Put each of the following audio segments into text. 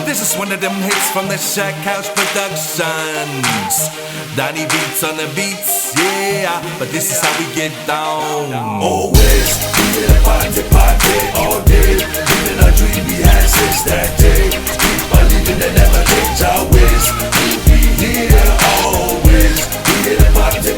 This is one of them hits from the SHAKHOUSE Productions. Donnie Beatz on the beats, yeah. But this is how we get down. Always, we in a party all day. Living a dream we had since that day. Keep believing and never change our ways. We'll be here always. We in a party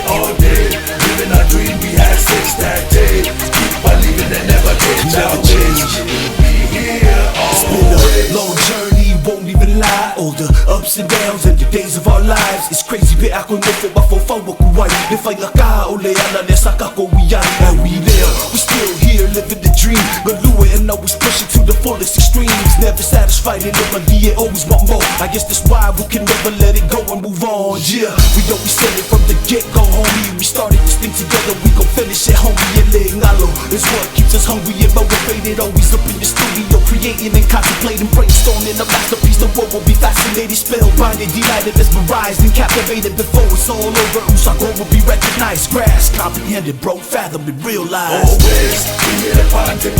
all day. Living a dream we had since that day. Keep believing and never change our ways. We'll be here always. It's been a long journey, won't even lie. All the ups and downs and the days of our lives. It's crazy, but ako nefo mafo-fawa kuwai. Nefay laka ole ala nesaka ko wiyan. And we there, we still here living the dream. Galua and always pushing to the fullest extremes. Never satisfied and never always want more. I guess that's why we can never let it go and move on. Yeah, we always said it from the get-go, homie. We started this thing together, we gon' finish it, homie. And ngalo is what keeps us hungry and motivated. Always up in the studio, creating and contemplating, brainstorming a masterpiece. The world will be fascinated, spellbinded, delighted, mesmerized, and captivated. Before it's all over, USOGUNNA will be recognized, grasped, comprehended, broke, fathomed, and realized. Always, we in a party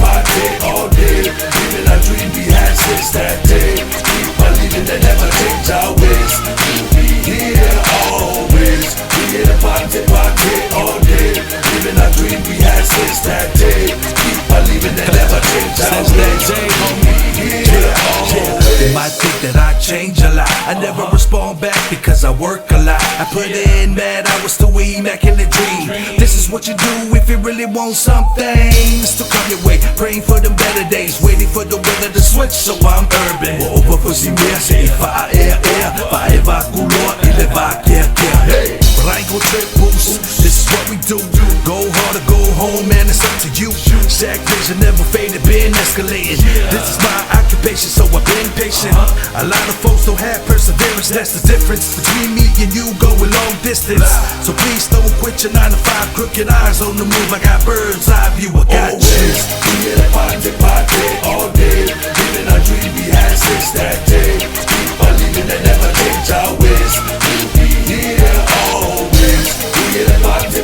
all day. Living a dream we had since that day. Keep believing and never change our ways. We'll be here always. We in a party all day. Living a dream we had since that day. Keep believing and never change our ways. Since that day, homie. They might think that I change a lot. I never respond back because I work a lot. I put in mad hours to immaculate dream. This is what you do if you really want something. Still come your way, praying for them better days, waiting for the weather to switch, so I'm urban. Over for si mercy, if I air, paeva culor, eleva, care. But I ain't gon' trip boost, this is what we do. Go hard or go home, man, it's up to you. Shack vision never faded, been escalating. This is my occupation, so I've been patient. A lot of folks don't have perseverance, that's the difference between me and you going long distance. So please don't quit your 9 to 5, crooked eyes on the move. I got bird's eye view, I got you. Always, we in a party all day. Living a dream we had since that day. Keep believing and never change our ways. We'll be here always. We in a party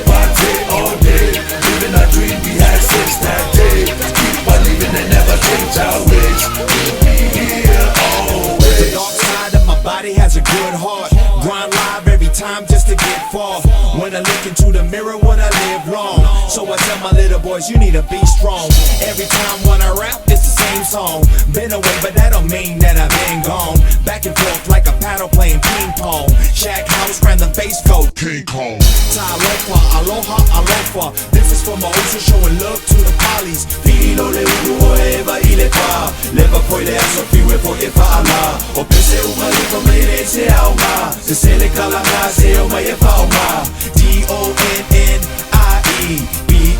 all day. Living a dream we had since that day. Keep believing and never change our ways. We'll be here always. The dark side of my body has a good heart. Grind live every time just to get far. When I look into the mirror, wanna live long. So I tell my little boys, you need to be strong. Every time when I rap, it's the same song. Been away, but that don't mean that I've been gone. Back and forth like a paddle playing ping pong. SHAKHOUSE, Randomface, go King Kong. Talofa, aloha, alofa. This is for my ocean, showing love to the polys. Fililo le uru eva ilepa. Leva poile aso fiwe po ifa ala. O pese umalipa meire se auma. Se sele kalanga se o mai efa oma.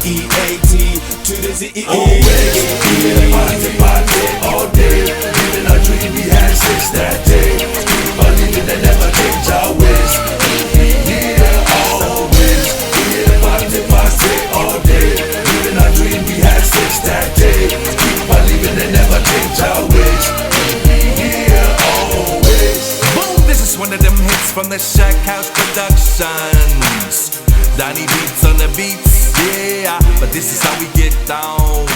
DONNIEBEAT to the Z-E-E. Always, we in a party all day. Living a dream we had since that day. Keep believing and never change our ways. We'll be here always. We in a party all day. Living a dream we had since that day. Keep believing and never change our ways. We'll be here always. Boom, this is one of them hits from the SHAKHOUSE Productions. Donnie Beatz on the beats, yeah. But this is how we get down.